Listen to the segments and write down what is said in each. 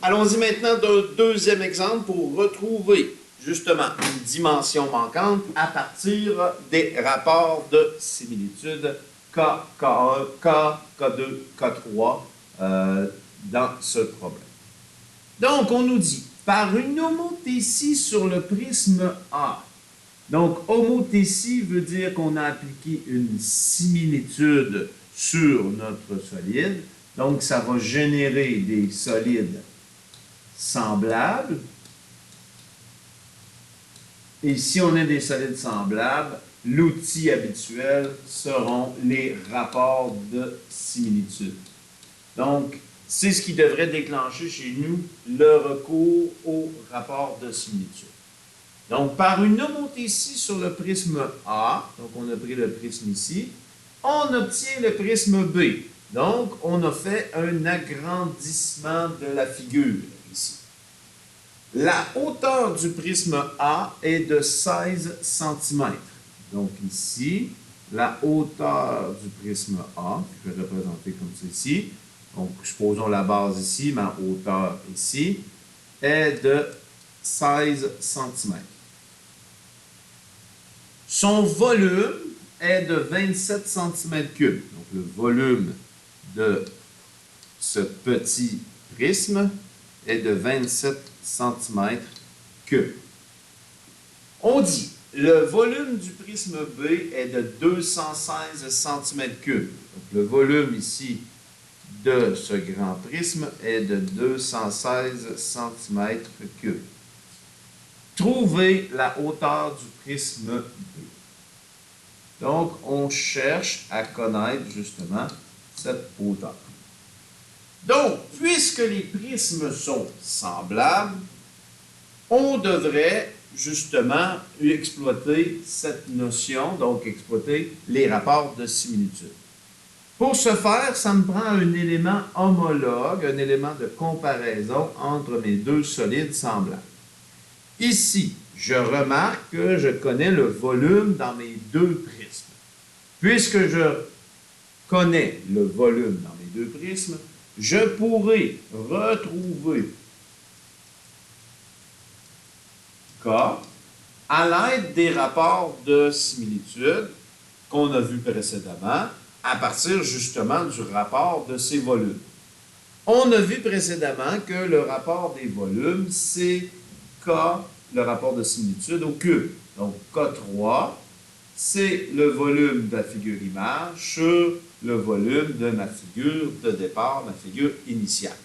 Allons-y maintenant d'un deuxième exemple pour retrouver justement une dimension manquante à partir des rapports de similitude K, K1, K, K2, K3 dans ce problème. Donc, on nous dit, par une homothétie sur le prisme A. Donc, homothétie veut dire qu'on a appliqué une similitude sur notre solide. Donc, ça va générer des solides semblables. Et si on a des solides semblables, l'outil habituel seront les rapports de similitude. Donc, c'est ce qui devrait déclencher chez nous le recours au rapport de similitude. Donc, par une homothétie sur le prisme A, donc on a pris le prisme ici, on obtient le prisme B. Donc, on a fait un agrandissement de la figure ici. La hauteur du prisme A est de 16 cm. Donc ici, la hauteur du prisme A, que je vais représenter comme ceci, donc supposons la base ici, ma hauteur ici, est de 16 cm. Son volume est de 27 cm3. Donc le volume de ce petit prisme est de 27 cm3. On dit, le volume du prisme B est de 216 cm3. Donc, le volume ici de ce grand prisme est de 216 cm3. Trouvez la hauteur du prisme B. Donc, on cherche à connaître justement cette hauteur. Donc, puisque les prismes sont semblables, on devrait justement exploiter cette notion, donc exploiter les rapports de similitude. Pour ce faire, ça me prend un élément homologue, un élément de comparaison entre mes deux solides semblables. Ici, je remarque que je connais le volume dans mes deux prismes. Puisque je connais le volume dans mes deux prismes, je pourrais retrouver K à l'aide des rapports de similitude qu'on a vus précédemment à partir justement du rapport de ces volumes. On a vu précédemment que le rapport des volumes, c'est K, le rapport de similitude au cube. Donc K3, c'est le volume de la figure image sur le volume de ma figure de départ, ma figure initiale.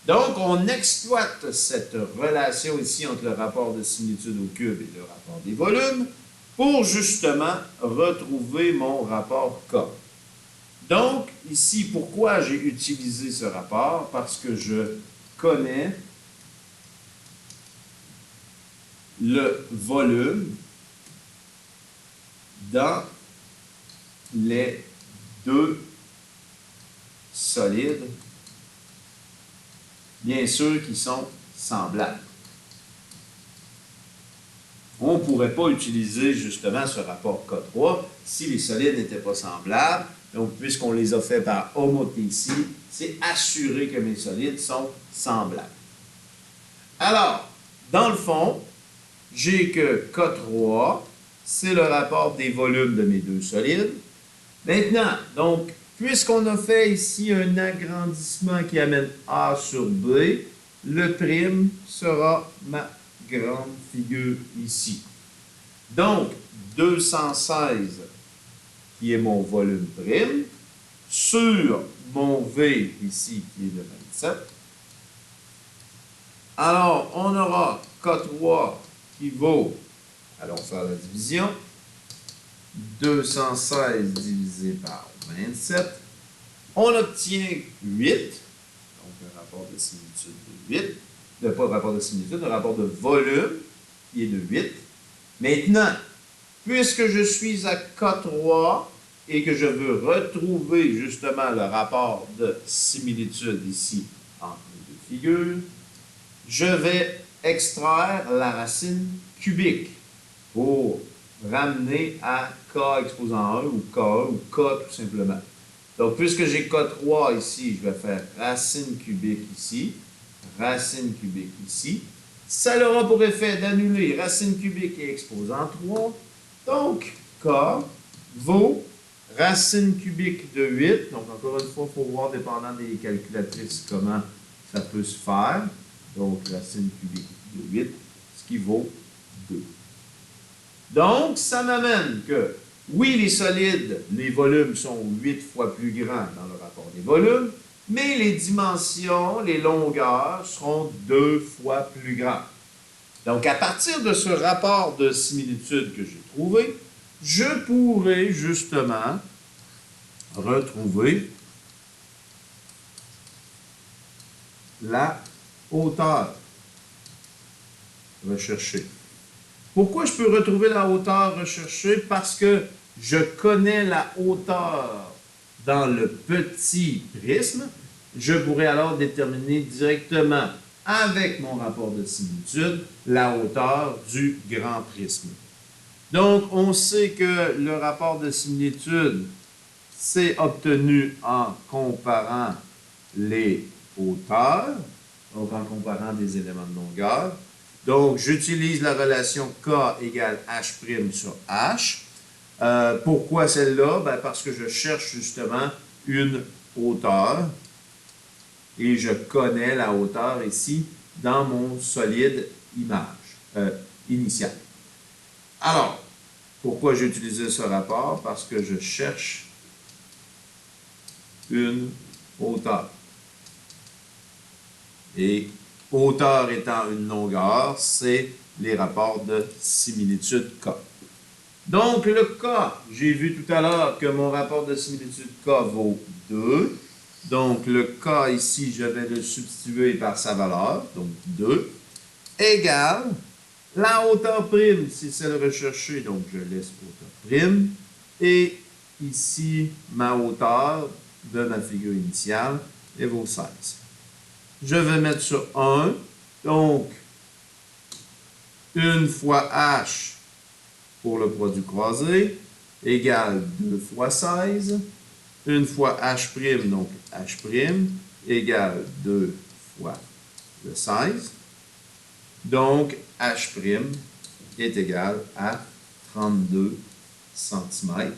Donc, on exploite cette relation ici entre le rapport de similitude au cube et le rapport des volumes pour justement retrouver mon rapport K. Donc, ici, pourquoi j'ai utilisé ce rapport? Parce que je connais le volume dans les deux solides, bien sûr, qui sont semblables. On ne pourrait pas utiliser justement ce rapport K3 si les solides n'étaient pas semblables. Donc, puisqu'on les a fait par homothétie, c'est assuré que mes solides sont semblables. Alors, dans le fond, j'ai que K3, c'est le rapport des volumes de mes deux solides. Maintenant, donc, puisqu'on a fait ici un agrandissement qui amène A sur B, le prime sera ma grande figure ici. Donc, 216, qui est mon volume prime, sur mon V ici, qui est de 27. Alors, on aura K3 qui vaut, allons faire la division, 216 divisé par 27. On obtient 8, donc un rapport de similitude de 8, pas un rapport de similitude, un rapport de volume qui est de 8. Maintenant, puisque je suis à K3 et que je veux retrouver justement le rapport de similitude ici entre les deux figures, je vais extraire la racine cubique pour ramener à K exposant 1 ou K1 ou K tout simplement. Donc, puisque j'ai K3 ici, je vais faire racine cubique ici. racine cubique ici. Ça aura pour effet d'annuler racine cubique et exposant 3. Donc, K vaut racine cubique de 8. Donc, encore une fois, il faut voir, dépendant des calculatrices, comment ça peut se faire. Donc, racine cubique de 8, ce qui vaut 2. Donc, ça m'amène que, oui, les solides, les volumes sont 8 fois plus grands dans le rapport des volumes, mais les dimensions, les longueurs seront 2 fois plus grandes. Donc, à partir de ce rapport de similitude que j'ai trouvé, je pourrais justement retrouver la hauteur recherchée. Pourquoi je peux retrouver la hauteur recherchée? Parce que je connais la hauteur dans le petit prisme. Je pourrais alors déterminer directement, avec mon rapport de similitude, la hauteur du grand prisme. Donc, on sait que le rapport de similitude, c'est obtenu en comparant les hauteurs, donc en comparant des éléments de longueur. Donc, j'utilise la relation K égale H' sur H. Pourquoi celle-là? Ben, parce que je cherche justement une hauteur et je connais la hauteur ici dans mon solide initial. Alors, pourquoi j'ai utilisé ce rapport? Parce que je cherche une hauteur. Et hauteur étant une longueur, c'est les rapports de similitude K. Donc, le K, j'ai vu tout à l'heure que mon rapport de similitude K vaut 2. Donc, le K ici, je vais le substituer par sa valeur, donc 2, égale la hauteur prime, c'est celle recherchée, donc je laisse hauteur prime. Et ici, ma hauteur de ma figure initiale, elle vaut 16. Je vais mettre sur 1, donc 1 fois H pour le produit croisé égale 2 fois 16. 1 fois H', donc H' égale 2 fois le 16. Donc, H' est égal à 32 cm,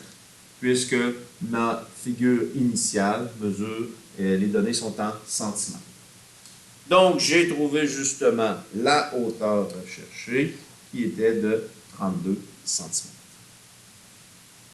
puisque ma figure initiale mesure, les données sont en centimètres. Donc, j'ai trouvé justement la hauteur recherchée qui était de 32 cm.